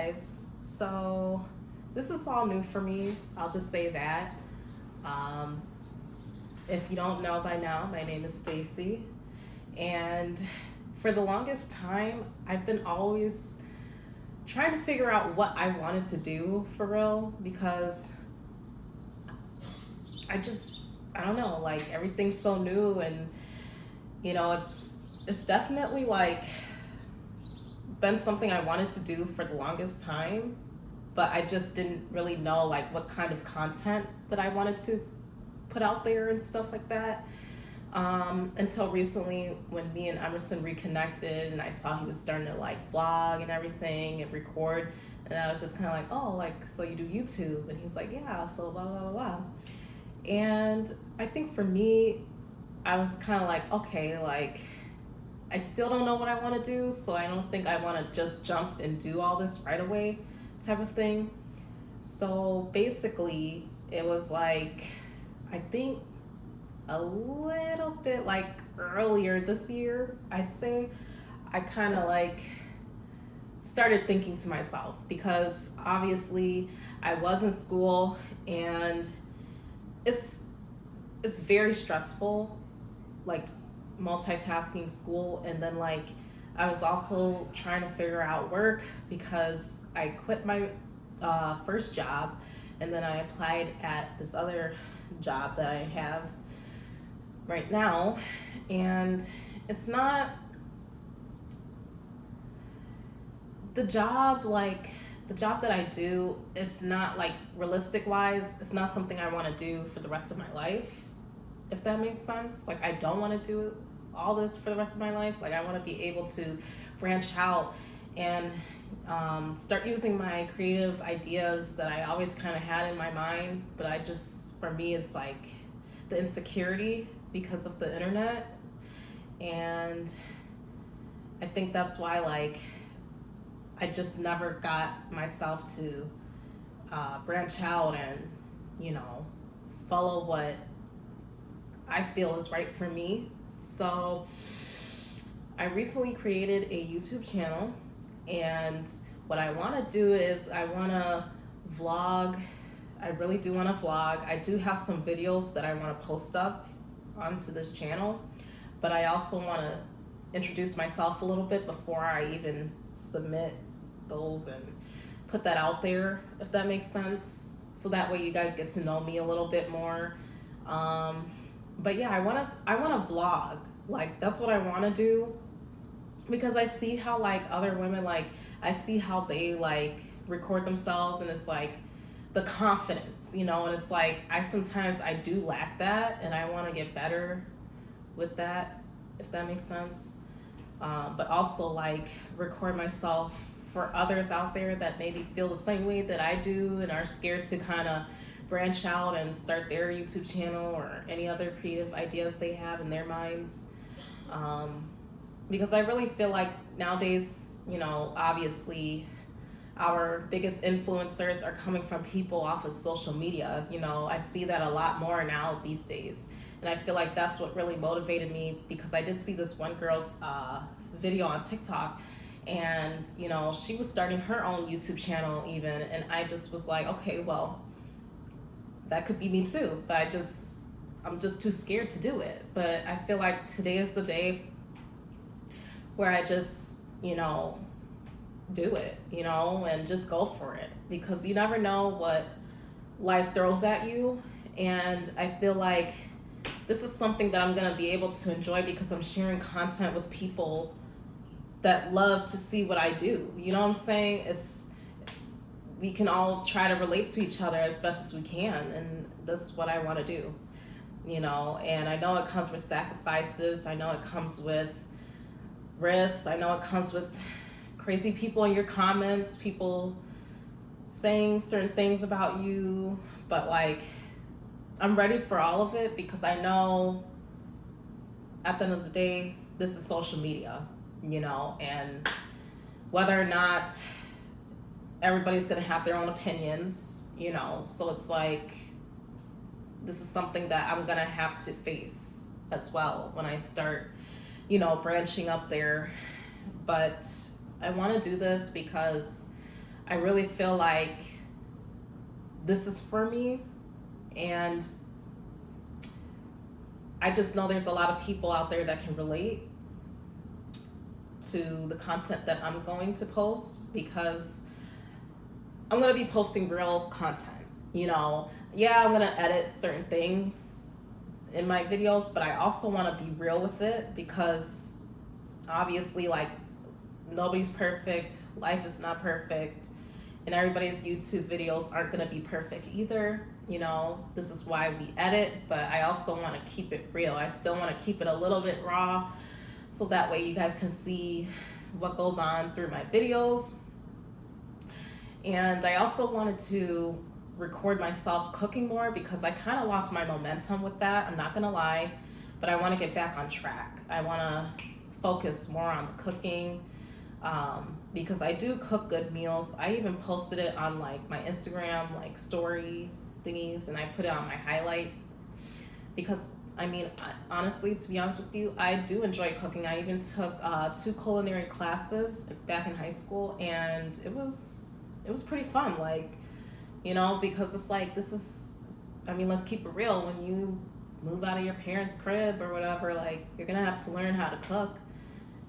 guys. So, this is all new for me. I'll just say that. Um, if you don't know by now, my name is Stacy, and for the longest time, I've been always trying to figure out what I wanted to do for real because I don't know, like everything's so new and it's definitely like been something I wanted to do for the longest time, but I just didn't really know like what kind of content that I wanted to put out there and stuff like that. Until recently when me and Emerson reconnected and I saw he was starting to like vlog and everything and record. And I was just kind of like, oh, like, so you do YouTube? And he was like, yeah, so blah, blah, blah, blah. And I think for me, I was kind of like, okay, like, I still don't know what I want to do, so I don't think I want to just jump and do all this right away type of thing. So basically, it was like, I think a little bit like earlier this year, I'd say, I kind of like started thinking to myself because obviously I was in school and it's very stressful, like multitasking school, and then like I was also trying to figure out work because I quit my first job and then I applied at this other job that I have right now, and it's not the job like the job that I do, it's not like realistic wise, it's not something I want to do for the rest of my life, if that makes sense. Like I don't want to do all this for the rest of my life. Like I want to be able to branch out and start using my creative ideas that I always kind of had in my mind, but I just, for me, it's like the insecurity because of the internet. And I think that's why like I just never got myself to branch out and follow what I feel is right for me. So I recently created a YouTube channel, and what I want to do is I want to vlog. I really do want to vlog. I do have some videos that I want to post up onto this channel, but I also want to introduce myself a little bit before I even submit those and put that out there, if that makes sense. So that way you guys get to know me a little bit more. But yeah, I want to vlog. Like that's what I want to do because I see how like other women, like I see how they like record themselves, and it's like the confidence, and it's like I do lack that, and I want to get better with that, if that makes sense. But also like record myself for others out there that maybe feel the same way that I do and are scared to kind of branch out and start their YouTube channel or any other creative ideas they have in their minds. Because I really feel like nowadays, obviously our biggest influencers are coming from people off of social media. I see that a lot more now these days. And I feel like that's what really motivated me, because I did see this one girl's video on TikTok, and she was starting her own YouTube channel even, and I just was like, okay, well, that could be me too, but I'm just too scared to do it. But I feel like today is the day where I just, do it, and just go for it, because you never know what life throws at you. And I feel like this is something that I'm going to be able to enjoy because I'm sharing content with people that love to see what I do. You know what I'm saying? We can all try to relate to each other as best as we can, and that's what I want to do. And I know it comes with sacrifices. I know it comes with risks. I know it comes with crazy people in your comments, people saying certain things about you, but like I'm ready for all of it, because I know at the end of the day, this is social media, and whether or not everybody's gonna have their own opinions, so it's like this is something that I'm gonna have to face as well when I start, branching up there. But I want to do this because I really feel like this is for me, and I just know there's a lot of people out there that can relate to the content that I'm going to post, because I'm going to be posting real content. You know, yeah, I'm going to edit certain things in my videos, but I also want to be real with it, because obviously, like, nobody's perfect, life is not perfect, and everybody's YouTube videos aren't going to be perfect either. You know, this is why we edit, but I also want to keep it real. I still want to keep it a little bit raw, so that way you guys can see what goes on through my videos. And I also wanted to record myself cooking more, because I kind of lost my momentum with that, I'm not gonna lie, but I want to get back on track. I want to focus more on the cooking, because I do cook good meals. I even posted it on like my Instagram like story thingies, and I put it on my highlights, because I mean, honestly, to be honest with you, I do enjoy cooking. I even took 2 culinary classes back in high school, and it was pretty fun. Like, you know, because it's like, this is, I mean, let's keep it real. When you move out of your parents' crib or whatever, like, you're gonna have to learn how to cook,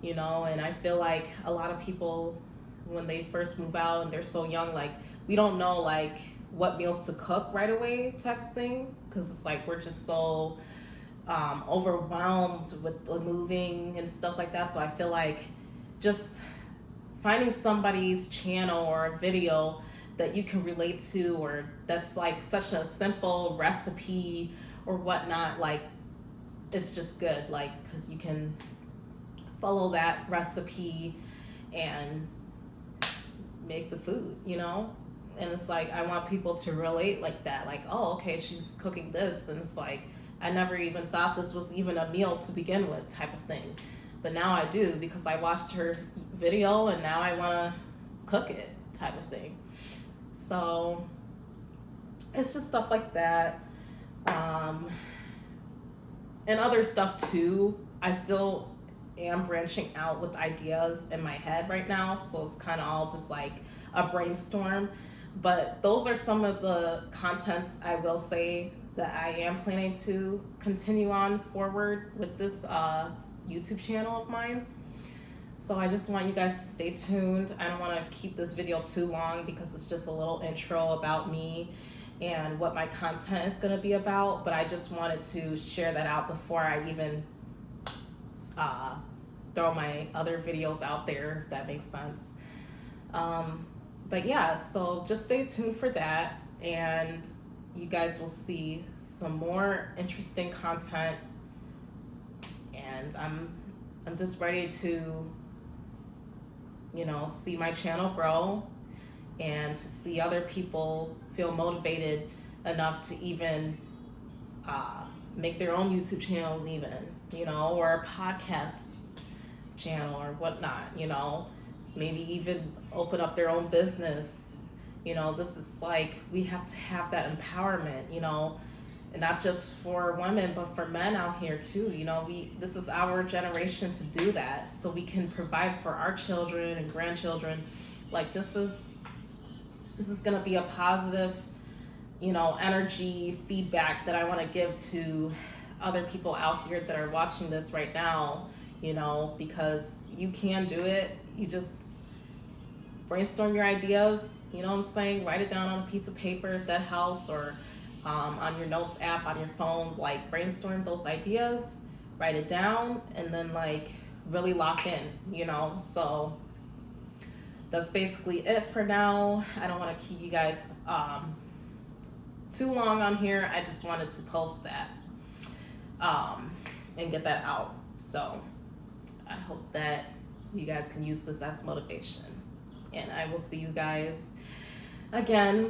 you know. And I feel like a lot of people, when they first move out and they're so young, like, we don't know like what meals to cook right away type of thing, because it's like we're just so overwhelmed with the moving and stuff like that. So I feel like just finding somebody's channel or a video that you can relate to, or that's like such a simple recipe or whatnot, like, it's just good, like, because you can follow that recipe and make the food, you know. And it's like, I want people to relate like that, like, oh, okay, she's cooking this, and it's like, I never even thought this was even a meal to begin with type of thing, but now I do, because I watched her video and now I want to cook it type of thing. So it's just stuff like that, and other stuff too. I still am branching out with ideas in my head right now, so it's kind of all just like a brainstorm. But those are some of the contents I will say that I am planning to continue on forward with this YouTube channel of mine. So I just want you guys to stay tuned. I don't want to keep this video too long, because it's just a little intro about me and what my content is going to be about. But I just wanted to share that out before I even throw my other videos out there, if that makes sense. But yeah, so just stay tuned for that, and you guys will see some more interesting content. And I'm just ready to, you know, see my channel grow, and to see other people feel motivated enough to even make their own YouTube channels, even, you know, or a podcast channel or whatnot, you know, maybe even open up their own business. You know, this is like, we have to have that empowerment, you know, and not just for women, but for men out here too. You know, this is our generation to do that, so we can provide for our children and grandchildren. Like, this is gonna be a positive, you know, energy feedback that I want to give to other people out here that are watching this right now, you know, because you can do it. You just brainstorm your ideas, you know what I'm saying? Write it down on a piece of paper if that helps, or on your notes app on your phone. Like, brainstorm those ideas, write it down, and then like really lock in, you know. So that's basically it for now. I don't want to keep you guys too long on here. I just wanted to post that and get that out. So I hope that you guys can use this as motivation, and I will see you guys again